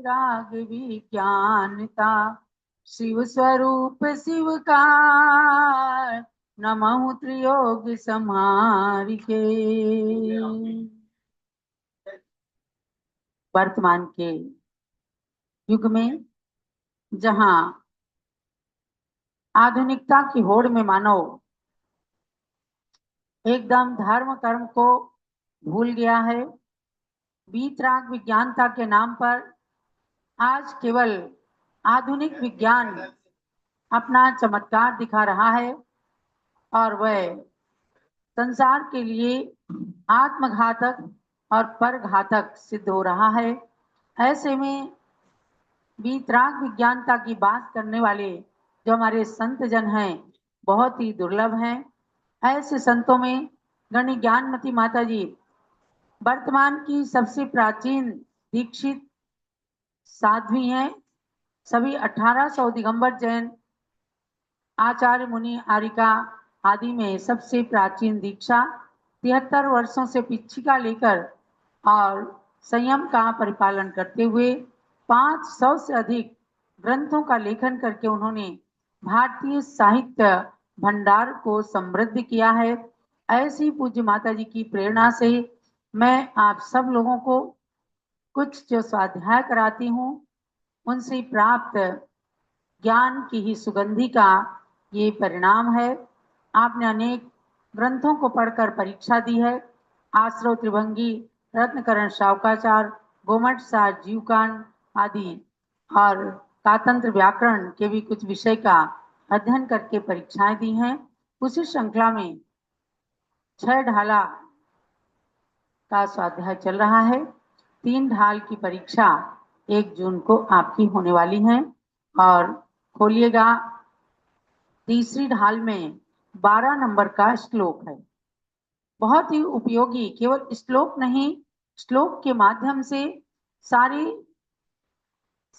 राग विज्ञानता, शिव स्वरूप शिव का नमः त्रियोग समार के। वर्तमान के युग में जहां आधुनिकता की होड़ में मानव एकदम धर्म कर्म को भूल गया है, वीतराग विज्ञानता के नाम पर आज केवल आधुनिक विज्ञान अपना चमत्कार दिखा रहा है और वह संसार के लिए आत्मघातक और परघातक सिद्ध हो रहा है। ऐसे में वीतराग विज्ञानता की बात करने वाले जो हमारे संत जन हैं बहुत ही दुर्लभ हैं। ऐसे संतों में गणी ज्ञानमती माता जी वर्तमान की सबसे प्राचीन दीक्षित साध्वी हैं। सभी 1800 दिगंबर जैन आचार्य मुनि आरिका आदि में सबसे प्राचीन दीक्षा 73 वर्षों से पिछिका लेकर और संयम का परिपालन करते हुए 500 से अधिक ग्रंथों का लेखन करके उन्होंने भारतीय साहित्य भंडार को समृद्ध किया है। ऐसी पूज्य माता जी की प्रेरणा से मैं आप सब लोगों को कुछ जो स्वाध्याय कराती हूँ उनसे प्राप्त ज्ञान की ही सुगंधि का ये परिणाम है। आपने अनेक ग्रंथों को पढ़कर परीक्षा दी है। आश्रव त्रिभंगी, रत्नकरण शावकाचार, गोमठ सार जीवकांड आदि और कातंत्र व्याकरण के भी कुछ विषय का अध्ययन करके परीक्षाएं दी हैं। उसी श्रृंखला में 6 ढाला का स्वाध्याय चल रहा है। 3 ढाल की परीक्षा 1 जून को आपकी होने वाली है और खोलिएगा। तीसरी ढाल में 12 नंबर का श्लोक है, बहुत ही उपयोगी। केवल श्लोक नहीं, श्लोक के माध्यम से सारी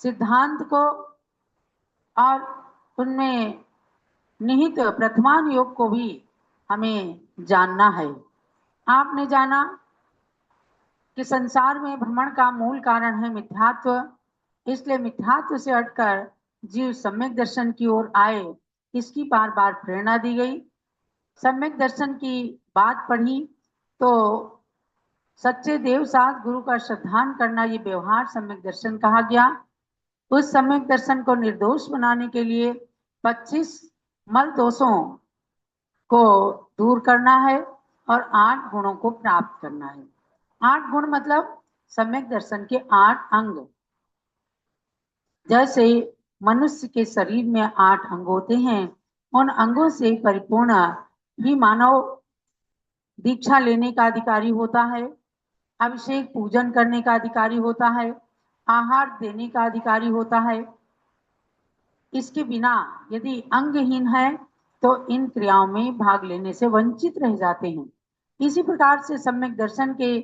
सिद्धांत को और उनमें निहित प्रथमान योग को भी हमें जानना है। आपने जाना कि संसार में भ्रमण का मूल कारण है मिथ्यात्व, इसलिए मिथ्यात्व से हटकर जीव सम्यक दर्शन की ओर आए, इसकी बार बार प्रेरणा दी गई। सम्यक दर्शन की बात पढ़ी तो सच्चे देव साथ गुरु का श्रद्धान करना ये व्यवहार सम्यक दर्शन कहा गया। उस सम्यक दर्शन को निर्दोष बनाने के लिए 25 मल दोषों को दूर करना है और 8 गुणों को प्राप्त करना है। 8 गुण मतलब सम्यक दर्शन के 8 अंग। जैसे मनुष्य के शरीर में 8 अंग होते हैं, उन अंगों से परिपूर्ण ही मानव दीक्षा लेने का अधिकारी होता है, अभिषेक पूजन करने का अधिकारी होता है, आहार देने का अधिकारी होता है। इसके बिना यदि अंगहीन है तो इन क्रियाओं में भाग लेने से वंचित रह जाते हैं। इसी प्रकार से सम्यक दर्शन के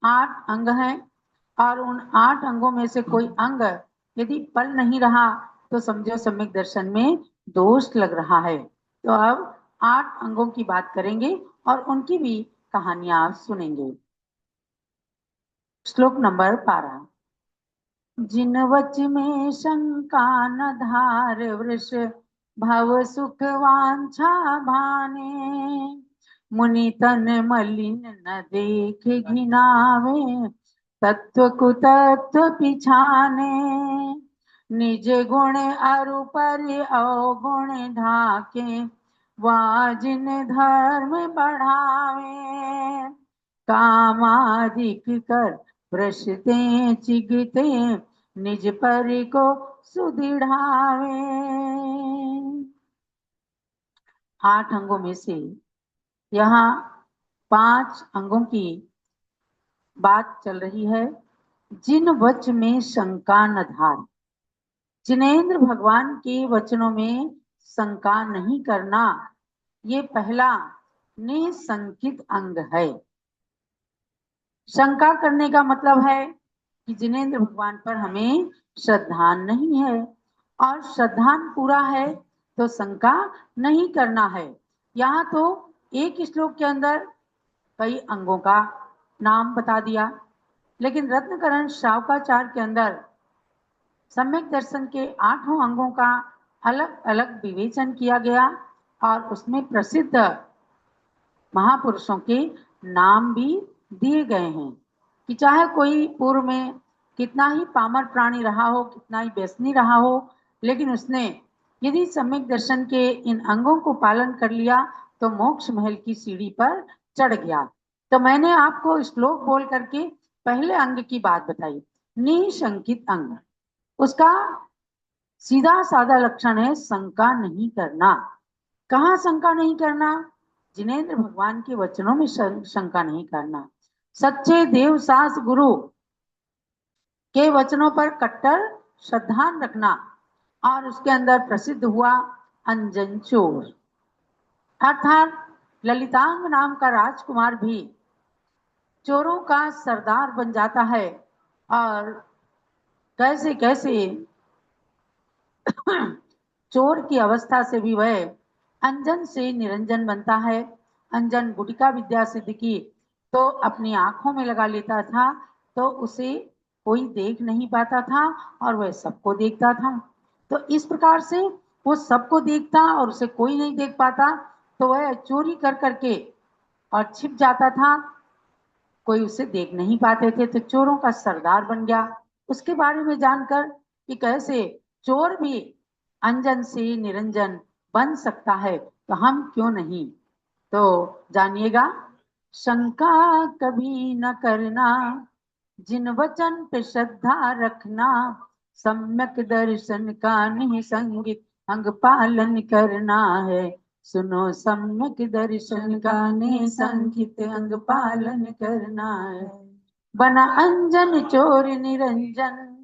8 अंग हैं और उन 8 अंगों में से कोई अंग यदि पल नहीं रहा तो समझो सम्यक दर्शन में दोष लग रहा है। तो अब 8 अंगों की बात करेंगे और उनकी भी कहानियां आप सुनेंगे। श्लोक नंबर 12। जिन वच में शंका न धार वृष, भव सुख वांछा भाने, मुनि तन मलिन न देख घिनावे, तत्व कुतत्व पिछाने, निज गुण अरु परि अवगुण ढाके, वाजिन धर्म बढ़ावे, कामादिक कर भ्रष्टे चिगिते, निज परि को सुदृढ़ावे। 8 अंगों में से यहाँ 5 अंगों की बात चल रही है। जिन वच में शंका न धार, जिनेंद्र भगवान के वचनों में शंका नहीं करना, ये पहला निसंकित अंग है। शंका करने का मतलब है कि जिनेंद्र भगवान पर हमें श्रद्धा नहीं है, और श्रद्धा पूरा है तो शंका नहीं करना है। यहाँ तो एक श्लोक के अंदर कई अंगों का नाम बता दिया, लेकिन रत्नकरण शावकाचार के अंदर सम्यक दर्शन के 8 अंगों का अलग अलग विवेचन किया गया और उसमें प्रसिद्ध महापुरुषों के नाम भी दिए गए हैं कि चाहे कोई पूर्व में कितना ही पामर प्राणी रहा हो, कितना ही व्यसनी रहा हो, लेकिन उसने यदि सम्यक दर्शन के इन अंगों को पालन कर लिया तो मोक्ष महल की सीढ़ी पर चढ़ गया। तो मैंने आपको श्लोक बोल करके पहले अंग की बात बताई, निशंकित अंग। उसका सीधा साधा लक्षण है शंका नहीं करना। कहाँ शंका नहीं करना? जिनेंद्र भगवान के वचनों में शंका नहीं करना। सच्चे देव सास गुरु के वचनों पर कट्टर श्रद्धान रखना। और उसके अंदर प्रसिद्ध हुआ अंजन चोर, अर्थात ललितांग नाम का राजकुमार भी चोरों का सरदार बन जाता है और कैसे कैसे चोर की अवस्था से भी वह अंजन से निरंजन बनता है। अंजन गुटिका विद्या सिद्ध की तो अपनी आंखों में लगा लेता था तो उसे कोई देख नहीं पाता था और वह सबको देखता था। तो इस प्रकार से वो सबको देखता और उसे कोई नहीं देख पाता, तो वह चोरी कर करके और छिप जाता था, कोई उसे देख नहीं पाते थे, तो चोरों का सरदार बन गया। उसके बारे में जानकर कि कैसे चोर भी अंजन से निरंजन बन सकता है तो हम क्यों नहीं। तो जानिएगा, शंका कभी न करना, जिन वचन पे श्रद्धा रखना, सम्यक दर्शन का निसंगित अंग पालन करना है। सुनो सम्यक दर्शन का निसंगित अंग पालन करना है। बना अंजन चोर निरंजन,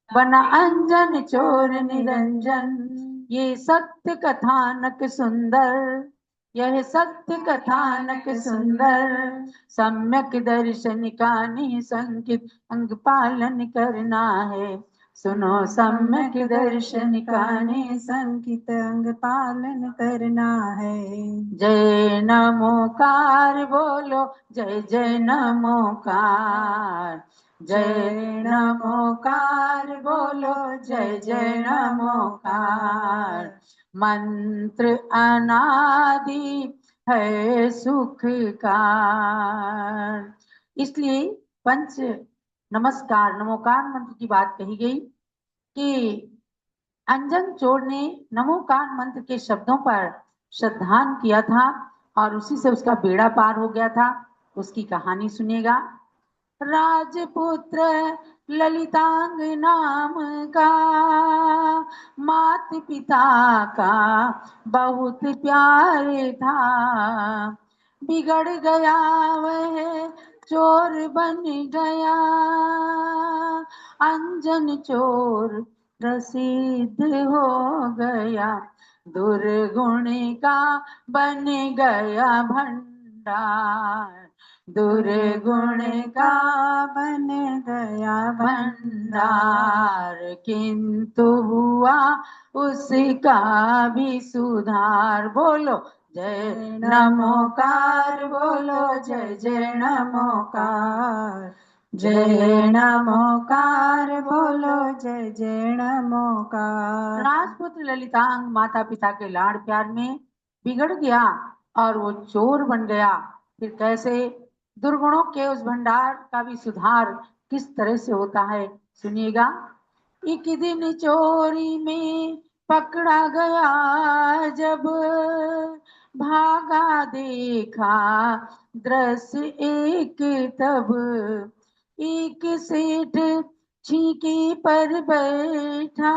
बना अंजन चोर निरंजन, ये सत्य कथानक सुंदर, यह सत्य कथानक सुंदर, सम्यक दर्शन का निसंकित अंग पालन करना है। सुनो सम्यक दर्शन का निसंकित अंग पालन करना है। जय नमोकार बोलो, जय जय नमोकार, जय नमोकार बोलो, जय जय नमोकार। मंत्र अनादि है सुख का। इसलिए पंच नमस्कार नमोकार मंत्र की बात कही गई कि अंजन चोर ने नमोकार मंत्र के शब्दों पर श्रद्धान किया था और उसी से उसका बेड़ा पार हो गया था। उसकी कहानी सुनेगा। राजपुत्र ललितांग नाम का, मात पिता का बहुत प्यार था। बिगड़ गया वह चोर बन गया, अंजन चोर प्रसिद्ध हो गया। दुर्गुण का बन गया भंडार, दुर्गुण का बन गया भंडार। किंतु हुआ उसका भी सुधार। बोलो जय नमोकार बोलो, जय जय नमोकार, जय नमोकार बोलो, जय जय नमोकार। राजपुत्र ललितांग माता पिता के लाड़ प्यार में बिगड़ गया और वो चोर बन गया। फिर कैसे दुर्गुणों के उस भंडार का भी सुधार किस तरह से होता है, सुनिएगा। एक दिन चोरी में पकड़ा गया जब, भागा देखा दृश्य एक तब। एक सेठ छींके पर बैठा,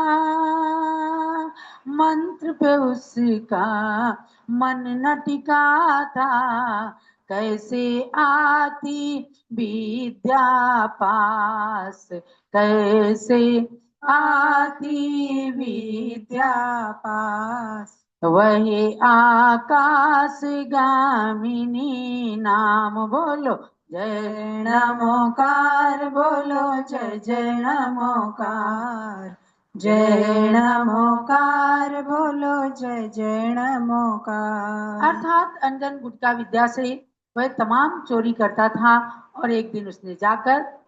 मंत्र पे उसका मन न टिका था। कैसे आती विद्या पास, कैसे आती विद्या पास। वही आकाश गामिनी नाम। बोलो जय नमोकार बोलो, जय जय नमोकार, जय नमोकार बोलो, जय जय नमोकार। अर्थात अंजन गुटका विद्या से वह तमाम चोरी करता था और एक दिन उसने जाकर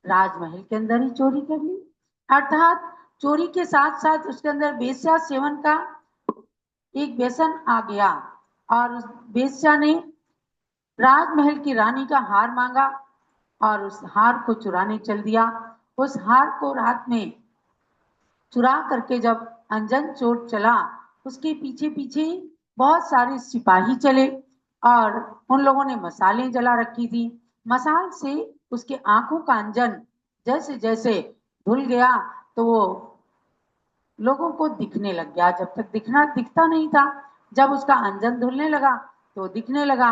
राजमहल के अंदर ही चोरी कर ली। अर्थात चोरी के साथ साथ उसके अंदर वेश्या सेवन का एक व्यसन आ गया और उस वेश्या ने राजमहल की रानी का हार मांगा और उस हार को चुराने चल दिया। उस हार को रात में चुरा करके जब अंजन चोर चला, उसके पीछे पीछे बहुत सारे सिपाही चले और उन लोगों ने मसालें जला रखी थी। मसाल से उसके आंखों का अंजन जैसे जैसे धुल गया तो वो लोगों को दिखने लग गया। जब तक दिखता नहीं था, जब उसका अंजन धुलने लगा तो दिखने लगा।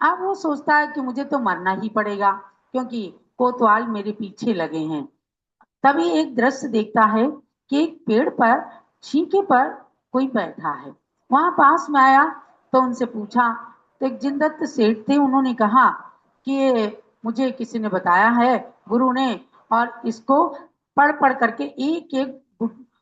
अब वो सोचता है कि मुझे तो मरना ही पड़ेगा क्योंकि कोतवाल मेरे पीछे लगे हैं। तभी एक दृश्य देखता है कि एक पेड़ पर छींके पर कोई बैठा है। वहां पास में आया तो उनसे पूछा, तो एक जिनदत्त सेठ थे, उन्होंने कहा कि ये मुझे किसी ने बताया है, गुरु ने, और इसको पढ़ पढ़ करके एक एक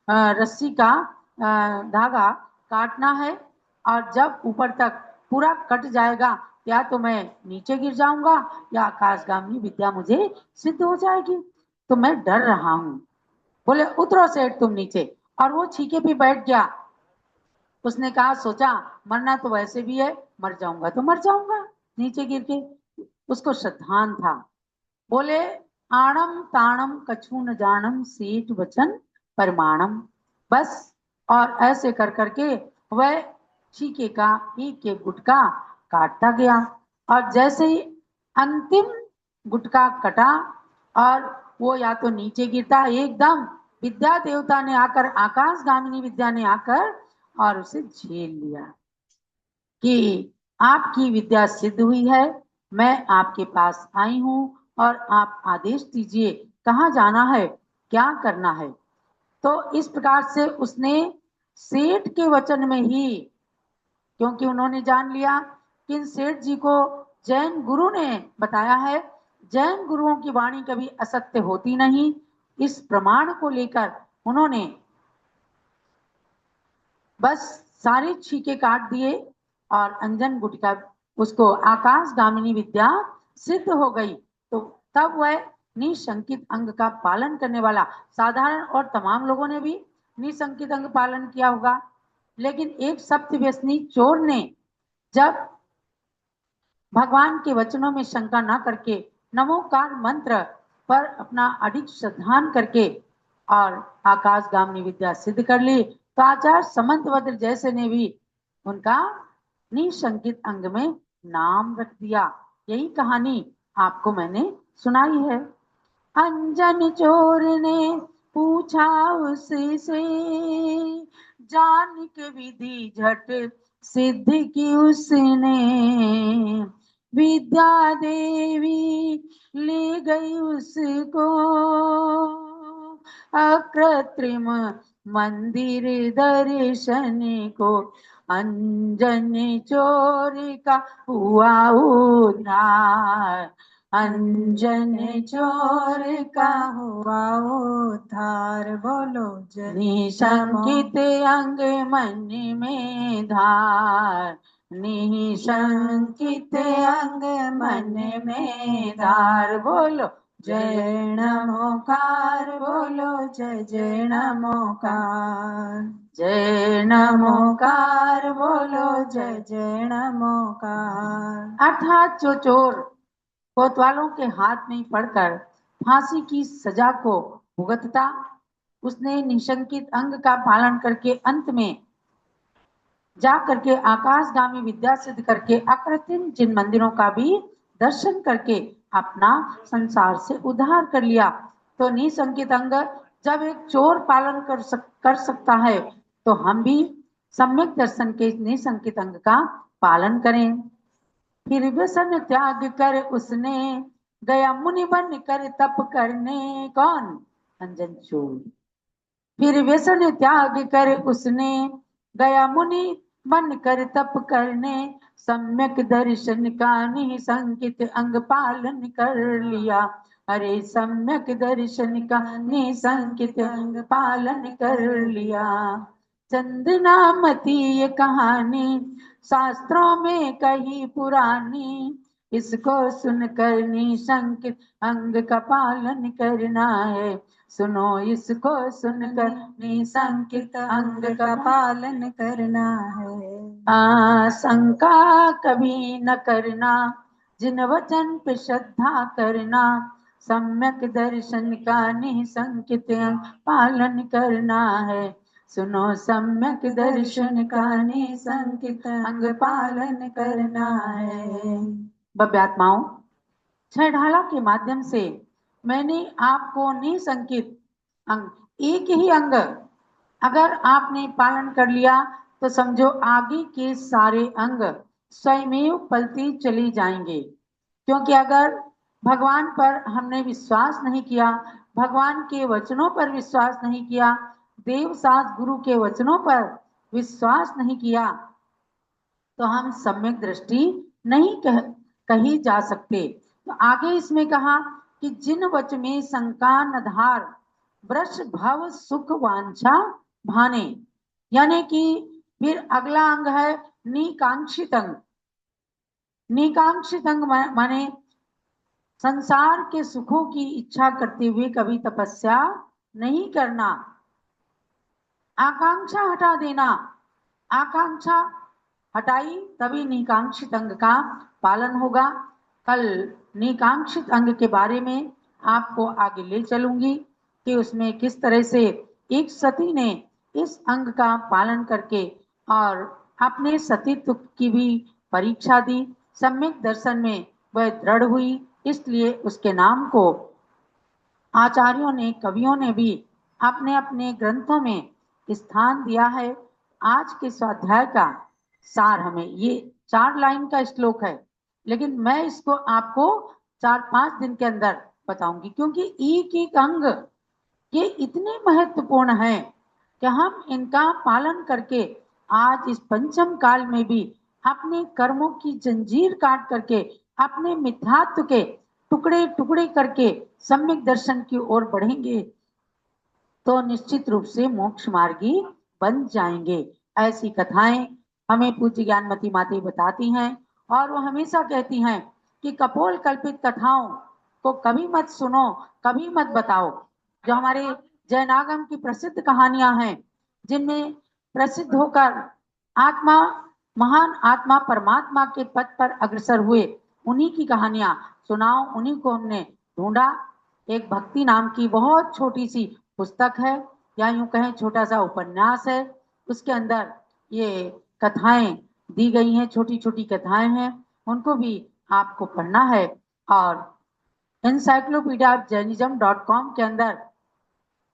रस्सी का धागा काटना है और जब ऊपर तक पूरा कट जाएगा या तो मैं नीचे गिर जाऊंगा या आकाशगामी विद्या मुझे सिद्ध हो जाएगी। तो मैं डर रहा हूं। बोले उतरो सेठ तुम नीचे। और वो छीके पे बैठ गया। उसने कहा, सोचा मरना तो वैसे भी है, मर जाऊंगा तो मर जाऊंगा नीचे गिर के। उसको श्रद्धान था। बोले आणम ताणम कछु न जानम सेठ वचन परमाणम। बस। और ऐसे कर करके वह छीके का एक एक गुटका काटता गया और जैसे ही अंतिम गुटका कटा और वो या तो नीचे गिरता, एकदम विद्या देवता ने आकर, आकाशगामिनी विद्या ने आकर और उसे झेल लिया कि आपकी विद्या सिद्ध हुई है, मैं आपके पास आई हूं और आप आदेश दीजिए कहाँ जाना है, क्या करना है। तो इस प्रकार से उसने सेठ के वचन में ही, क्योंकि उन्होंने जान लिया कि इन सेठ जी को जैन गुरु ने बताया है, जैन गुरुओं की वाणी कभी असत्य होती नहीं, इस प्रमाण को लेकर उन्होंने बस सारे छीके काट दिए और अंजन गुटका उसको आकाशगामिनी विद्या सिद्ध हो गई। तो तब वह निशंकित अंग का पालन करने वाला, साधारण और तमाम लोगों ने भी निशंकित अंग पालन किया होगा, लेकिन एक सप्त व्यसनी चोर ने जब भगवान के वचनों में शंका न करके नमोकार मंत्र पर अपना अडिग श्रद्धान करके और आकाशगामिनी विद्या सिद्ध कर ली, तो आचार्य समंतभद्र जैसे ने भी उनका निशंकित अंग में नाम रख दिया। यही कहानी आपको मैंने सुनाई है। अंजन चोर ने पूछा उससे, जान के विधि झट सिद्ध की उसने, विद्या देवी ले गई उसको अकृत्रिम मंदिर दर्शन को, अंजन चोर का हुआ उद्धार, अंजन चोर का हुआ उद्धार। बोलो निशंकित अंग मन में धार, निशंकित अंग मन में धार। बोलो जय नमोकार, बोलो जय जय नमोकार, जय नमोकार, बोलो जय जय नमोकार। अर्थात जो चोर कोतवालों के हाथ में पड़कर फांसी की सजा को भुगतता, उसने निशंकित अंग का पालन करके अंत में जा करके आकाशगामी विद्या सिद्ध करके अकृत्रिम जिन मंदिरों का भी दर्शन करके अपना संसार से उद्धार कर लिया। तो निशंकित अंग जब एक चोर पालन कर सकता है, तो हम भी सम्यक दर्शन के निशंकित अंग का पालन करें। फिर व्यसन त्याग कर उसने गया मुनि बन कर तप करने। कौन? अंजन चोर। फिर व्यसन त्याग कर उसने गया मुनि बन कर तप करने, सम्यक दर्शन का निसंकित अंग पालन कर लिया। अरे सम्यक दर्शन का निसंकित अंग पालन कर लिया। चंदनामती ये कहानी शास्त्रों में कही पुरानी, इसको सुनकर निशंकित अंग का पालन करना है। सुनो इसको सुनकर निशंकित अंग का पालन करना है। शंका कभी न करना, जिन वचन पे श्रद्धा करना, सम्यक दर्शन का निशंकित पालन करना है। सुनो सम्यक दर्शन का निशंकित अंग पालन करना है। भव्यात्माओं, छह ढाला के माध्यम से मैंने आपको निसंकित अंग, एक ही अंग अगर आपने पालन कर लिया तो समझो आगे के सारे अंग स्वयमेव पलती चली जाएंगे। क्योंकि अगर भगवान पर हमने विश्वास नहीं किया, भगवान के वचनों पर विश्वास नहीं किया, देव सास गुरु के वचनों पर विश्वास नहीं किया, तो हम सम्यक दृष्टि नहीं कही जा सकते। तो आगे इसमें कहा कि जिन वच में शंका न धार, वृष भव सुख वांछा भाने, यानी कि फिर अगला अंग है निकांक्षित अंग। निकांक्षित अंग माने संसार के सुखों की इच्छा करते हुए कभी तपस्या नहीं करना, आकांक्षा हटा देना। आकांक्षा हटाई तभी निकांक्षित अंग का पालन होगा। कल निकांक्षित अंग के बारे में आपको आगे ले चलूंगी कि उसमें किस तरह से एक सती ने इस अंग का पालन करके और अपने सतीत्व की भी परीक्षा दी। सम्यक दर्शन में वह दृढ़ हुई, इसलिए उसके नाम को आचार्यों ने, कवियों ने भी अपने अपने ग्रंथों में स्थान दिया है। आज के स्वाध्याय का सार हमें ये 4 लाइन का श्लोक है, लेकिन मैं इसको आपको 4-5 दिन के अंदर बताऊंगी, क्योंकि एक एक अंग ये इतने महत्वपूर्ण हैं कि हम इनका पालन करके आज इस पंचम काल में भी अपने कर्मों की जंजीर काट करके, अपने मिथ्यात्व के टुकड़े टुकड़े करके सम्यक दर्शन की ओर बढ़ेंगे तो निश्चित रूप से मोक्ष मार्गी बन जाएंगे। ऐसी कथाएं हमें पूज्य ज्ञानमती माता बताती हैं, और वो हमेशा कहती हैं कि कपोल कल्पित कथाओं को कभी मत सुनो, कभी मत बताओ। जो हमारे जैनागम की प्रसिद्ध कहानियां हैं, जिनमें प्रसिद्ध होकर आत्मा, महान आत्मा परमात्मा के पद पर अग्रसर हुए, उन्हीं की कहानियां सुनाओ। उन्हीं को हमने ढूंढा। एक भक्ति नाम की बहुत छोटी सी पुस्तक है, या यूं कहें छोटा सा उपन्यास है, उसके अंदर ये कथाएं दी गई हैं, छोटी छोटी कथाएं हैं, उनको भी आपको पढ़ना है। और encyclopedia-jainism.com के अंदर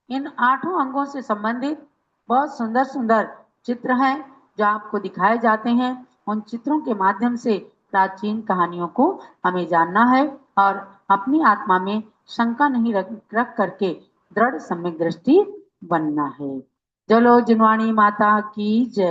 इन 8 अंगों से संबंधित बहुत सुंदर सुंदर चित्र हैं जो आपको दिखाए जाते हैं। उन चित्रों के माध्यम से प्राचीन कहानियों को हमें जानना है और अपनी आत्मा में शंका नहीं रख करके दृढ़ सम्यक दृष्टि बनना है। चलो जिनवाणी माता की जय।